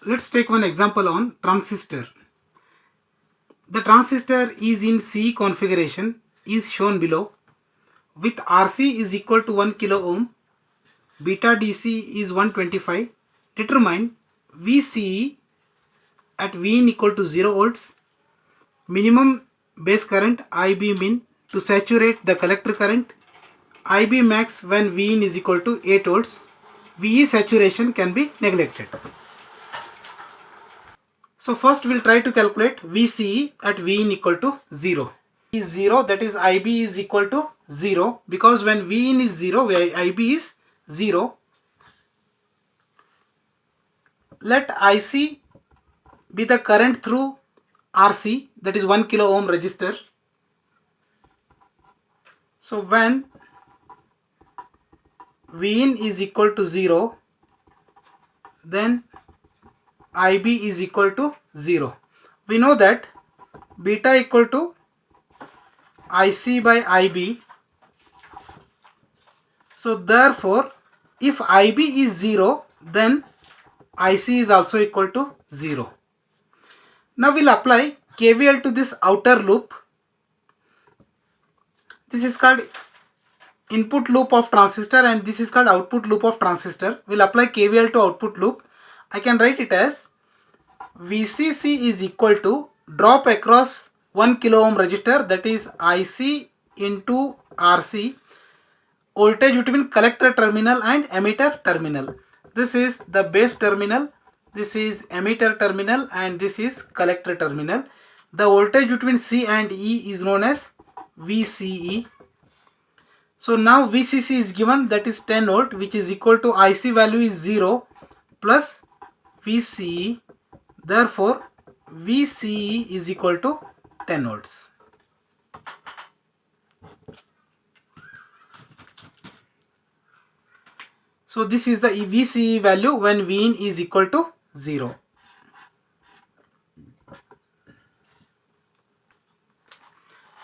Let's take one example on transistor. The transistor is in C configuration is shown below with RC is equal to 1 kilo ohm, beta DC is 125. Determine VCE at Vin equal to 0 volts, minimum base current IB min to saturate the collector current, IB max when Vin is equal to 8 volts. VE saturation can be neglected. So first we'll try to calculate VCE at Vin equal to 0. Is 0, that is IB is equal to 0, because when Vin is 0, IB is 0. Let IC be the current through RC, that is 1 kilo ohm resistor. So when Vin is equal to 0, then IB is equal to 0. We know that beta equal to IC by IB. So therefore, if IB is 0, then IC is also equal to 0. Now we'll apply KVL to this outer loop. This is called input loop of transistor and this is called output loop of transistor. We'll apply KVL to output loop. I can write it as VCC is equal to drop across 1 kilo ohm resistor, that is IC into RC, voltage between collector terminal and emitter terminal. This is the base terminal, this is emitter terminal, and this is collector terminal. The voltage between C and E is known as VCE. So now VCC is given, that is 10 volt, which is equal to IC value is 0 plus VCE. Therefore VCE is equal to 10 volts. So this is the VCE value when Vin is equal to 0.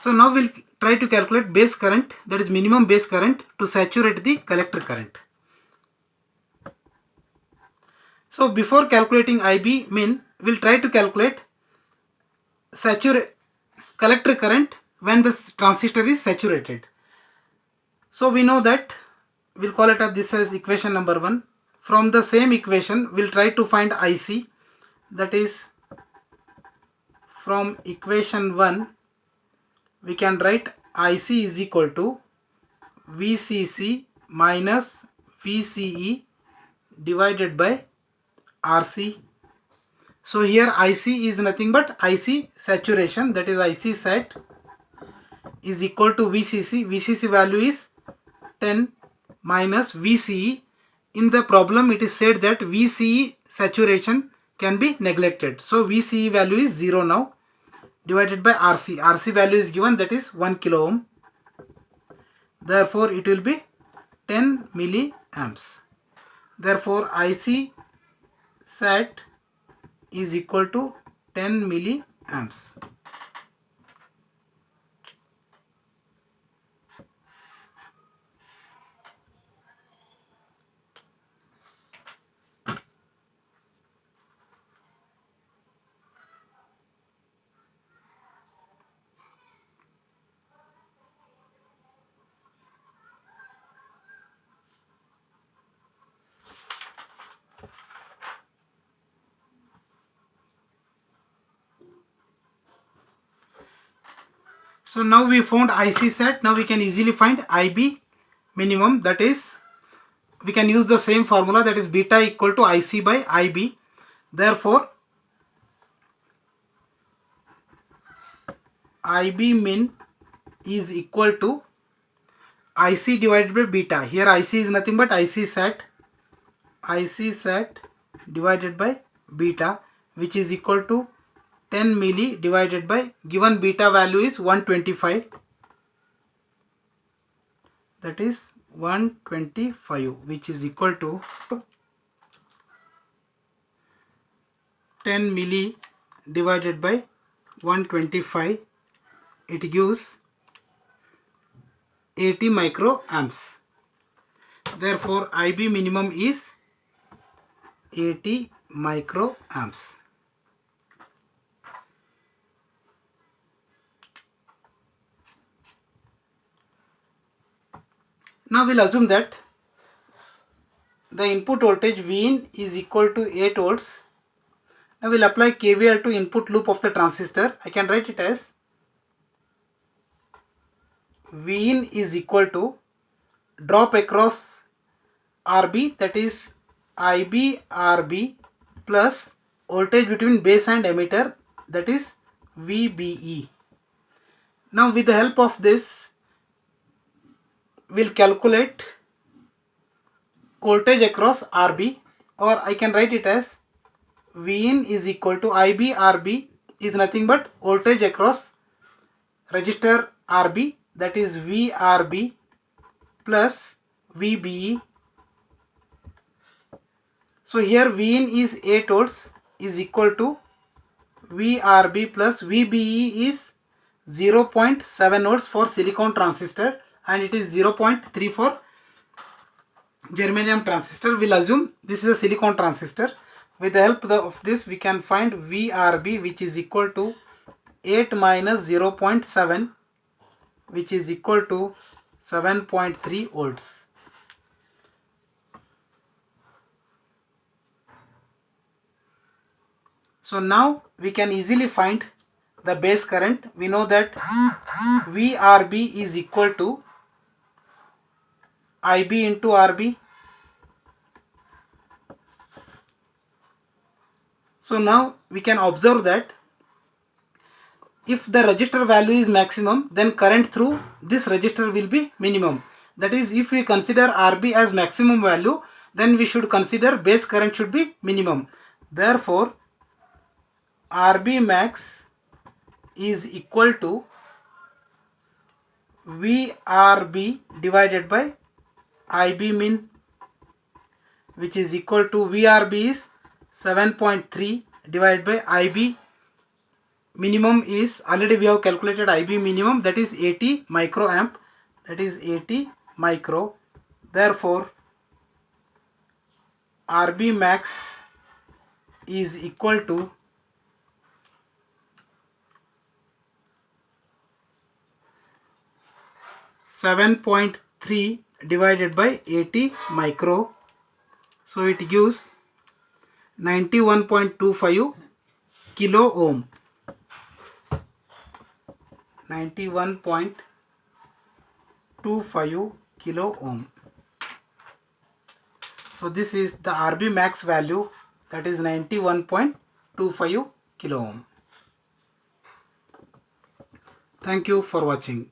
So now we'll try to calculate base current, that is minimum base current, to saturate the collector current. So before calculating IB min, we'll try to calculate collector current when the transistor is saturated. So we know that we'll call it as this as equation number 1. From the same equation we'll try to find IC, that is from equation 1 we can write IC is equal to VCC minus VCE divided by RC. So here IC is nothing but IC saturation, that is IC sat is equal to VCC. VCC value is 10 minus VCE. In the problem it is said that VCE saturation can be neglected. So VCE value is 0 now, divided by RC. RC value is given, that is 1 kilo ohm. Therefore it will be 10 milliamps. Therefore IC sat is equal to 10 milliamps. So now we found IC sat. Now we can easily find IB minimum, that is we can use the same formula, that is beta equal to IC by IB. Therefore IB min is equal to IC divided by beta. Here IC is nothing but IC sat divided by beta, which is equal to 10 milli divided by given beta value is 125, that is 125, which is equal to 10 milli divided by 125, it gives 80 microamps. Therefore IB minimum is 80 microamps. Now we'll assume that the input voltage Vin is equal to 8 volts. Now we'll apply KVL to input loop of the transistor. I can write it as Vin is equal to drop across RB, that is IB RB, plus voltage between base and emitter, that is VBE. Now with the help of this we'll calculate voltage across RB, or I can write it as Vin is equal to IB RB is nothing but voltage across resistor RB, that is VRB plus VBE. So here Vin is 8 volts is equal to VRB plus VBE is 0.7 volts for silicon transistor and it is 0.3 for germanium transistor. We'll assume this is a silicon transistor. With the help of this we can find VRB, which is equal to 8 minus 0.7, which is equal to 7.3 volts. So now we can easily find the base current. We know that VRB is equal to IB into RB. So now we can observe that if the resistor value is maximum, then current through this resistor will be minimum. That is, if we consider RB as maximum value, then we should consider base current should be minimum. Therefore, RB max is equal to VRB divided by IB min, which is equal to VRB is 7.3 divided by IB minimum is, already we have calculated IB minimum, that is 80 microamp, that is 80 micro. Therefore RB max is equal to 7.3 divided by 80 micro, so it gives 91.25 kilo ohm. 91.25 kilo ohm. So this is the RB max value, that is 91.25 kilo ohm. Thank you for watching.